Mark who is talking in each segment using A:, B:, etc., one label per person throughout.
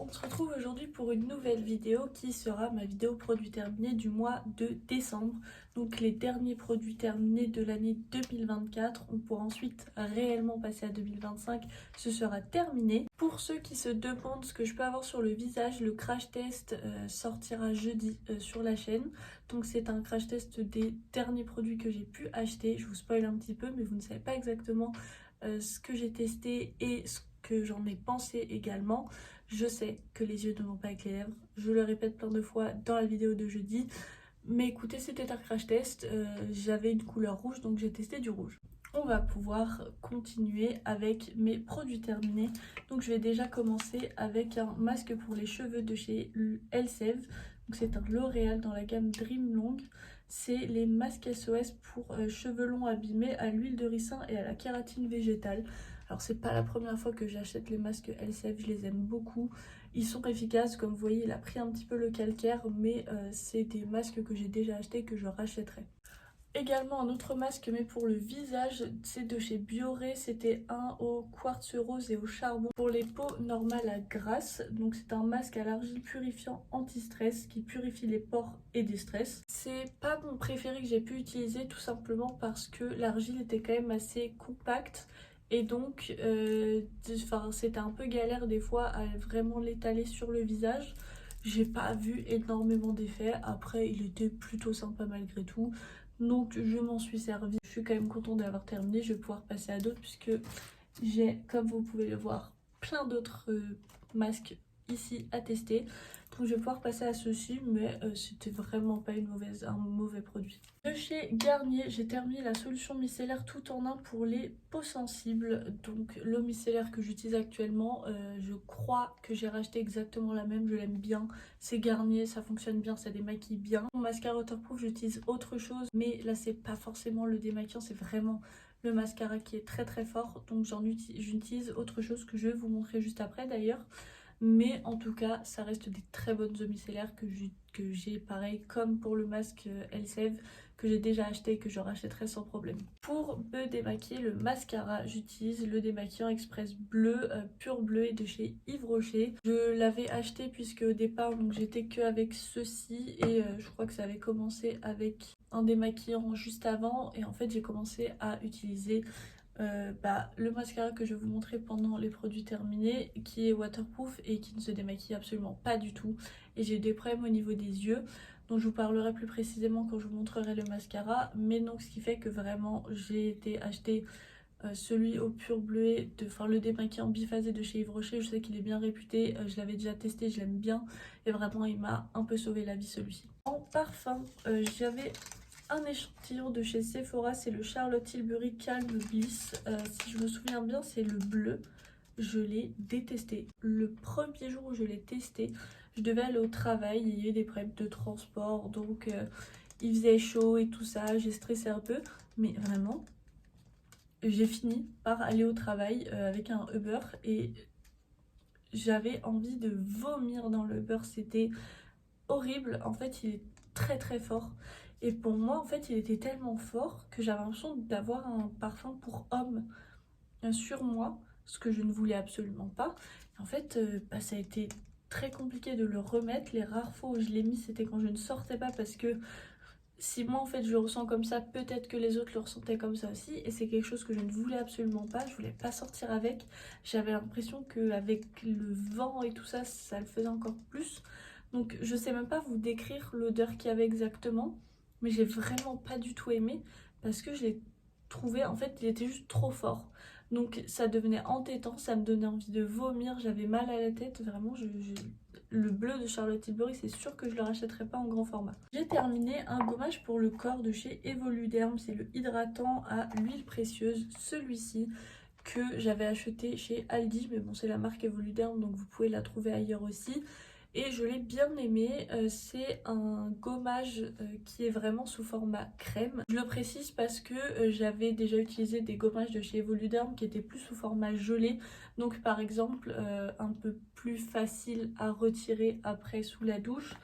A: On se retrouve aujourd'hui pour une nouvelle vidéo qui sera ma vidéo produit terminé du mois de décembre. Donc les derniers produits terminés de l'année 2024. On pourra ensuite réellement passer à 2025. Ce sera terminé. Pour ceux qui se demandent ce que je peux avoir sur le visage, le crash test sortira jeudi sur la chaîne. Donc c'est un crash test des derniers produits que j'ai pu acheter. Je vous spoil un petit peu mais vous ne savez pas exactement ce que j'ai testé et ce que j'en ai pensé également. Je sais que les yeux ne vont pas avec les lèvres, je le répète plein de fois dans la vidéo de jeudi, mais écoutez, c'était un crash test, j'avais une couleur rouge donc j'ai testé du rouge. On va pouvoir continuer avec mes produits terminés. Donc je vais déjà commencer avec un masque pour les cheveux de chez Elseve. Donc c'est un L'Oréal dans la gamme Dream Long. C'est les masques SOS pour cheveux longs abîmés à l'huile de ricin et à la kératine végétale. Alors c'est pas la première fois que j'achète les masques Elseve, je les aime beaucoup. Ils sont efficaces, comme vous voyez il a pris un petit peu le calcaire, mais c'est des masques que j'ai déjà achetés que je rachèterai. Également un autre masque mais pour le visage, c'est de chez Bioré, c'était un au quartz rose et au charbon pour les peaux normales à grasse. Donc c'est un masque à l'argile purifiant anti-stress qui purifie les pores et des stress. C'est pas mon préféré que j'ai pu utiliser tout simplement parce que l'argile était quand même assez compacte et donc c'était un peu galère des fois à vraiment l'étaler sur le visage. J'ai pas vu énormément d'effets, après il était plutôt sympa malgré tout. Donc je m'en suis servi. Je suis quand même contente d'avoir terminé. Je vais pouvoir passer à d'autres puisque j'ai, comme vous pouvez le voir, plein d'autres masques ici à tester. Donc je vais pouvoir passer à ceci, mais c'était vraiment pas un mauvais produit. De chez Garnier, j'ai terminé la solution micellaire tout en un pour les peaux sensibles. Donc l'eau micellaire que j'utilise actuellement, je crois que j'ai racheté exactement la même, je l'aime bien. C'est Garnier, ça fonctionne bien, ça démaquille bien. Mon mascara waterproof, j'utilise autre chose, mais là c'est pas forcément le démaquillant, c'est vraiment le mascara qui est très très fort. Donc j'utilise autre chose que je vais vous montrer juste après d'ailleurs. Mais en tout cas, ça reste des très bonnes eaux micellaires que j'ai pareil comme pour le masque Elseve que j'ai déjà acheté et que je rachèterai sans problème. Pour me démaquiller le mascara, j'utilise le démaquillant express bleu, pur bleu de chez Yves Rocher. Je l'avais acheté puisque au départ donc j'étais que avec ceci et je crois que ça avait commencé avec un démaquillant juste avant et en fait j'ai commencé à utiliser le mascara que je vais vous montrer pendant les produits terminés qui est waterproof et qui ne se démaquille absolument pas du tout et j'ai eu des problèmes au niveau des yeux dont je vous parlerai plus précisément quand je vous montrerai le mascara, mais donc ce qui fait que vraiment j'ai été acheter celui au pur bleuet, le démaquillant biphasé de chez Yves Rocher. Je sais qu'il est bien réputé, je l'avais déjà testé, je l'aime bien et vraiment il m'a un peu sauvé la vie celui-ci. En parfum, j'avais un échantillon de chez Sephora, c'est le Charlotte Tilbury Calm Bliss. Si je me souviens bien, c'est le bleu. Je l'ai détesté. Le premier jour où je l'ai testé, je devais aller au travail, il y a eu des problèmes de transport, donc il faisait chaud et tout ça, j'ai stressé un peu, mais vraiment, j'ai fini par aller au travail avec un Uber et j'avais envie de vomir dans le Uber, c'était horrible. En fait, il est très très fort. Et pour moi, en fait, il était tellement fort que j'avais l'impression d'avoir un parfum pour homme sur moi, ce que je ne voulais absolument pas. En fait, ça a été très compliqué de le remettre. Les rares fois où je l'ai mis, c'était quand je ne sortais pas parce que si moi en fait je le ressens comme ça, peut-être que les autres le ressentaient comme ça aussi. Et c'est quelque chose que je ne voulais absolument pas. Je voulais pas sortir avec. J'avais l'impression qu'avec le vent et tout ça, ça le faisait encore plus. Donc je sais même pas vous décrire l'odeur qu'il y avait exactement, mais j'ai vraiment pas du tout aimé parce que je l'ai trouvé, en fait il était juste trop fort. Donc ça devenait entêtant, ça me donnait envie de vomir, j'avais mal à la tête, vraiment le bleu de Charlotte Tilbury, c'est sûr que je le rachèterai pas en grand format. J'ai terminé un gommage pour le corps de chez Evoluderm, c'est le hydratant à l'huile précieuse, celui-ci que j'avais acheté chez Aldi, mais bon c'est la marque Evoluderm donc vous pouvez la trouver ailleurs aussi. Et je l'ai bien aimé, c'est un gommage qui est vraiment sous format crème. Je le précise parce que j'avais déjà utilisé des gommages de chez Evoluderm qui étaient plus sous format gelé. Donc par exemple un peu plus facile à retirer après sous la douche.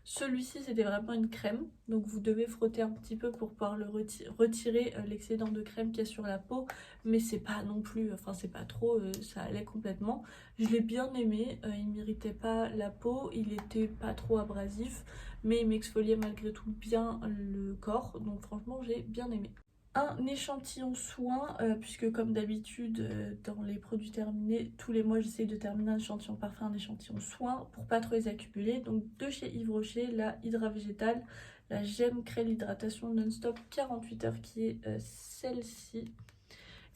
A: Celui-ci c'était vraiment une crème, donc vous devez frotter un petit peu pour pouvoir le retirer l'excédent de crème qu'il y a sur la peau, mais c'est pas non plus, enfin c'est pas trop, ça allait complètement. Je l'ai bien aimé, il m'irritait pas la peau, il était pas trop abrasif, mais il m'exfoliait malgré tout bien le corps, donc franchement j'ai bien aimé. Un échantillon soin, puisque comme d'habitude dans les produits terminés, tous les mois j'essaye de terminer un échantillon parfait, un échantillon soin pour pas trop les accumuler. Donc de chez Yves Rocher, la Hydra Végétale, la Gemme Crème Hydratation Non-Stop 48 heures qui est celle-ci.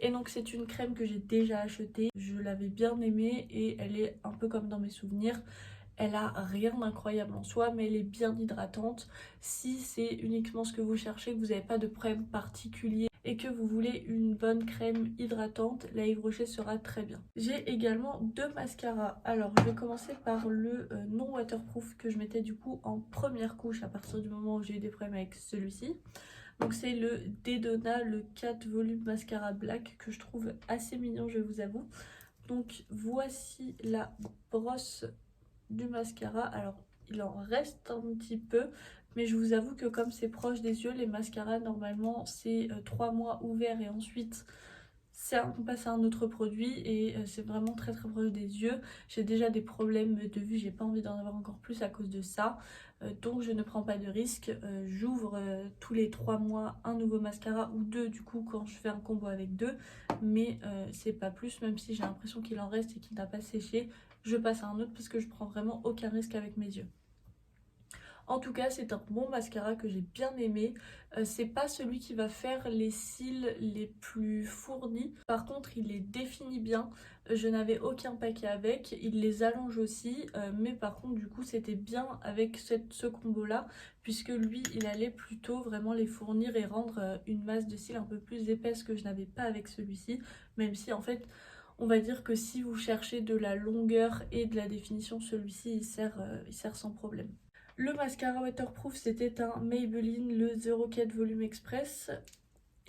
A: Et donc c'est une crème que j'ai déjà achetée, je l'avais bien aimée et elle est un peu comme dans mes souvenirs. Elle a rien d'incroyable en soi, mais elle est bien hydratante. Si c'est uniquement ce que vous cherchez, que vous n'avez pas de problème particulier et que vous voulez une bonne crème hydratante, la Yves Rocher sera très bien. J'ai également deux mascaras. Alors je vais commencer par le non waterproof que je mettais du coup en première couche à partir du moment où j'ai eu des problèmes avec celui-ci. Donc c'est le Dedona, le 4 volume mascara black que je trouve assez mignon, je vous avoue. Donc voici la brosse du mascara. Alors il en reste un petit peu, mais je vous avoue que comme c'est proche des yeux, les mascaras normalement c'est 3 mois ouverts et ensuite on passe à un autre produit et c'est vraiment très très proche des yeux. J'ai déjà des problèmes de vue, j'ai pas envie d'en avoir encore plus à cause de ça. Donc je ne prends pas de risque. J'ouvre tous les 3 mois un nouveau mascara ou deux du coup quand je fais un combo avec deux. Mais c'est pas plus, même si j'ai l'impression qu'il en reste et qu'il n'a pas séché. Je passe à un autre parce que je prends vraiment aucun risque avec mes yeux. En tout cas, c'est un bon mascara que j'ai bien aimé. C'est pas celui qui va faire les cils les plus fournis. Par contre, il les définit bien. Je n'avais aucun paquet avec. Il les allonge aussi. Mais par contre, du coup, c'était bien avec ce combo-là. Puisque lui, il allait plutôt vraiment les fournir et rendre une masse de cils un peu plus épaisse que je n'avais pas avec celui-ci. Même si, en fait, on va dire que si vous cherchez de la longueur et de la définition, celui-ci, il sert sans problème. Le mascara waterproof, c'était un Maybelline, le 04 Volume Express.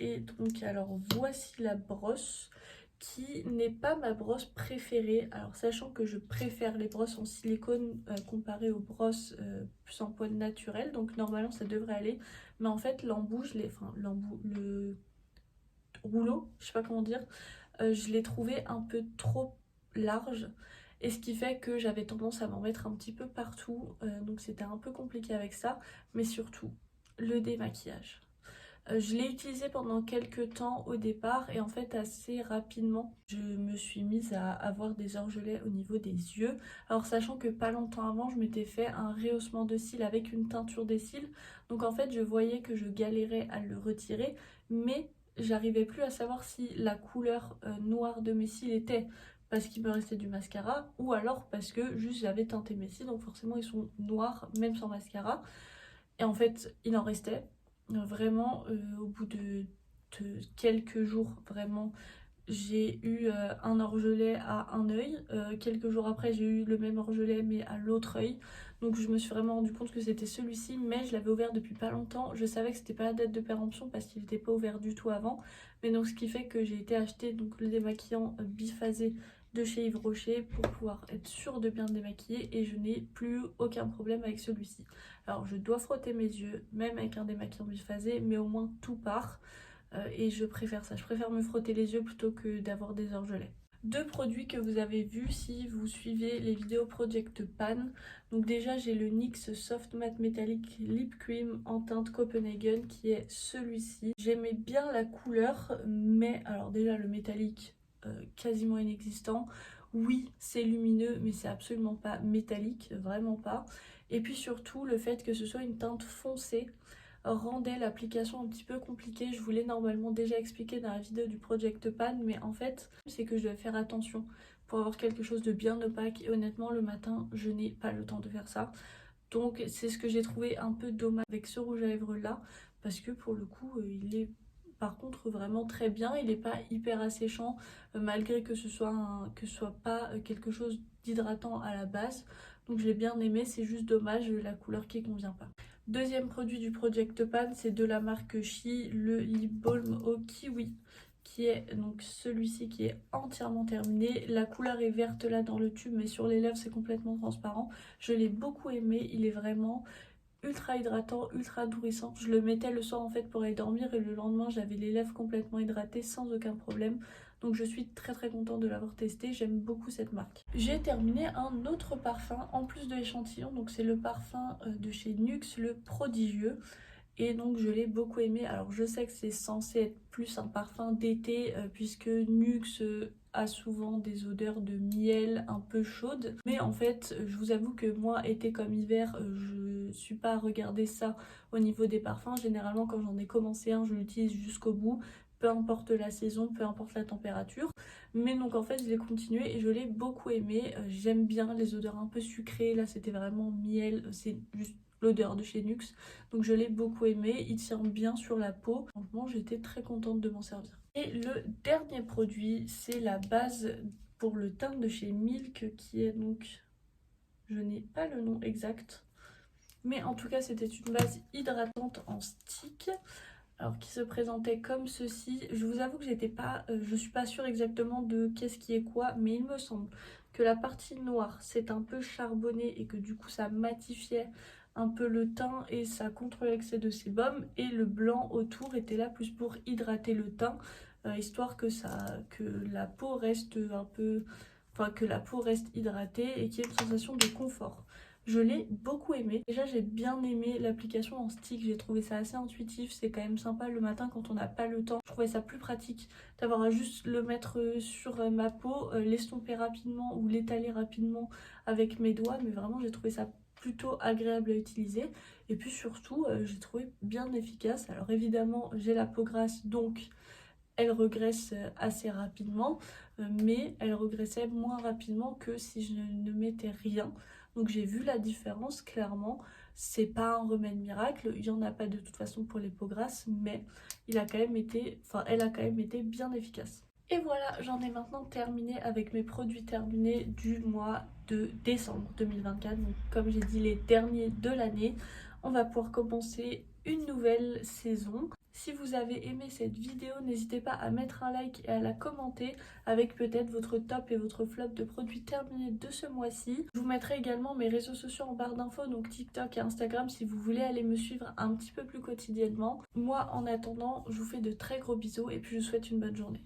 A: Et donc, alors, voici la brosse qui n'est pas ma brosse préférée. Alors, sachant que je préfère les brosses en silicone comparées aux brosses plus en poudre naturelle. Donc, normalement, ça devrait aller. Mais en fait, l'embout, le rouleau, je sais pas comment dire, je l'ai trouvé un peu trop large. Et ce qui fait que j'avais tendance à m'en mettre un petit peu partout. Donc c'était un peu compliqué avec ça. Mais surtout, le démaquillage. Je l'ai utilisé pendant quelques temps au départ. Et en fait, assez rapidement, je me suis mise à avoir des orgelets au niveau des yeux. Alors sachant que pas longtemps avant, je m'étais fait un rehaussement de cils avec une teinture des cils. Donc en fait, je voyais que je galérais à le retirer. Mais j'arrivais plus à savoir si la couleur noire de mes cils était parce qu'il me restait du mascara ou alors parce que juste j'avais teinté mes cils, donc forcément ils sont noirs même sans mascara. Et en fait il en restait vraiment au bout de quelques jours. Vraiment j'ai eu un orgelet à un œil, quelques jours après j'ai eu le même orgelet mais à l'autre œil. Donc je me suis vraiment rendu compte que c'était celui-ci, mais je l'avais ouvert depuis pas longtemps. Je savais que c'était pas la date de péremption parce qu'il n'était pas ouvert du tout avant. Mais donc ce qui fait que j'ai été acheter donc le démaquillant biphasé de chez Yves Rocher pour pouvoir être sûre de bien démaquiller et je n'ai plus aucun problème avec celui-ci. Alors je dois frotter mes yeux, même avec un démaquillant biphasé, mais au moins tout part. Et je préfère ça, je préfère me frotter les yeux plutôt que d'avoir des orgelets. Deux produits que vous avez vus si vous suivez les vidéos Project Pan. Donc déjà j'ai le NYX Soft Matte Metallic Lip Cream en teinte Copenhagen qui est celui-ci. J'aimais bien la couleur, mais alors déjà le métallique quasiment inexistant. Oui c'est lumineux mais c'est absolument pas métallique, vraiment pas. Et puis surtout le fait que ce soit une teinte foncée rendait l'application un petit peu compliquée. Je voulais normalement déjà expliquer dans la vidéo du Project Pan, mais en fait c'est que je dois faire attention pour avoir quelque chose de bien opaque et honnêtement le matin je n'ai pas le temps de faire ça. Donc c'est ce que j'ai trouvé un peu dommage avec ce rouge à lèvres là, parce que pour le coup il est par contre vraiment très bien, il n'est pas hyper asséchant malgré que ce soit pas quelque chose d'hydratant à la base. Donc je l'ai bien aimé, c'est juste dommage la couleur qui convient pas. Deuxième produit du Project Pan, c'est de la marque Chi, le Lip Balm au kiwi, qui est donc celui-ci qui est entièrement terminé. La couleur est verte là dans le tube, mais sur les lèvres c'est complètement transparent. Je l'ai beaucoup aimé, il est vraiment ultra hydratant, ultra nourrissant. Je le mettais le soir en fait pour aller dormir et le lendemain j'avais les lèvres complètement hydratées sans aucun problème. Donc je suis très contente de l'avoir testé, j'aime beaucoup cette marque. J'ai terminé un autre parfum en plus de l'échantillon, donc c'est le parfum de chez Nuxe, le Prodigieux. Et donc je l'ai beaucoup aimé. Alors je sais que c'est censé être plus un parfum d'été puisque Nuxe a souvent des odeurs de miel un peu chaudes. Mais en fait je vous avoue que moi été comme hiver je suis pas à regarder ça au niveau des parfums. Généralement quand j'en ai commencé un je l'utilise jusqu'au bout. Peu importe la saison, peu importe la température. Mais donc en fait je l'ai continué et je l'ai beaucoup aimé. J'aime bien les odeurs un peu sucrées. Là c'était vraiment miel. C'est juste l'odeur de chez Nuxe. Donc je l'ai beaucoup aimé, il tient bien sur la peau. Franchement, j'étais très contente de m'en servir. Et le dernier produit, c'est la base pour le teint de chez Milk qui est donc... Je n'ai pas le nom exact. Mais en tout cas, c'était une base hydratante en stick. Alors qui se présentait comme ceci. Je vous avoue que je suis pas sûre exactement de qu'est-ce qui est quoi, mais il me semble que la partie noire c'est un peu charbonné et que du coup ça matifiait un peu le teint et ça contrôlait l'excès de sébum, et le blanc autour était là plus pour hydrater le teint, histoire que la peau reste un peu, enfin que la peau reste hydratée et qu'il y ait une sensation de confort. Je l'ai beaucoup aimé. Déjà j'ai bien aimé l'application en stick, j'ai trouvé ça assez intuitif, c'est quand même sympa le matin quand on n'a pas le temps. Je trouvais ça plus pratique d'avoir à juste le mettre sur ma peau, l'estomper rapidement ou l'étaler rapidement avec mes doigts, mais vraiment j'ai trouvé ça plutôt agréable à utiliser. Et puis surtout j'ai trouvé bien efficace. Alors évidemment j'ai la peau grasse donc elle regraisse assez rapidement, mais elle regressait moins rapidement que si je ne mettais rien. Donc j'ai vu la différence clairement. C'est pas un remède miracle, il n'y en a pas de toute façon pour les peaux grasses, mais elle a quand même été bien efficace. Et voilà, j'en ai maintenant terminé avec mes produits terminés du mois de décembre 2024. Donc comme j'ai dit, les derniers de l'année. On va pouvoir commencer une nouvelle saison. Si vous avez aimé cette vidéo, n'hésitez pas à mettre un like et à la commenter avec peut-être votre top et votre flop de produits terminés de ce mois-ci. Je vous mettrai également mes réseaux sociaux en barre d'infos, donc TikTok et Instagram si vous voulez aller me suivre un petit peu plus quotidiennement. Moi en attendant, je vous fais de très gros bisous et puis je vous souhaite une bonne journée.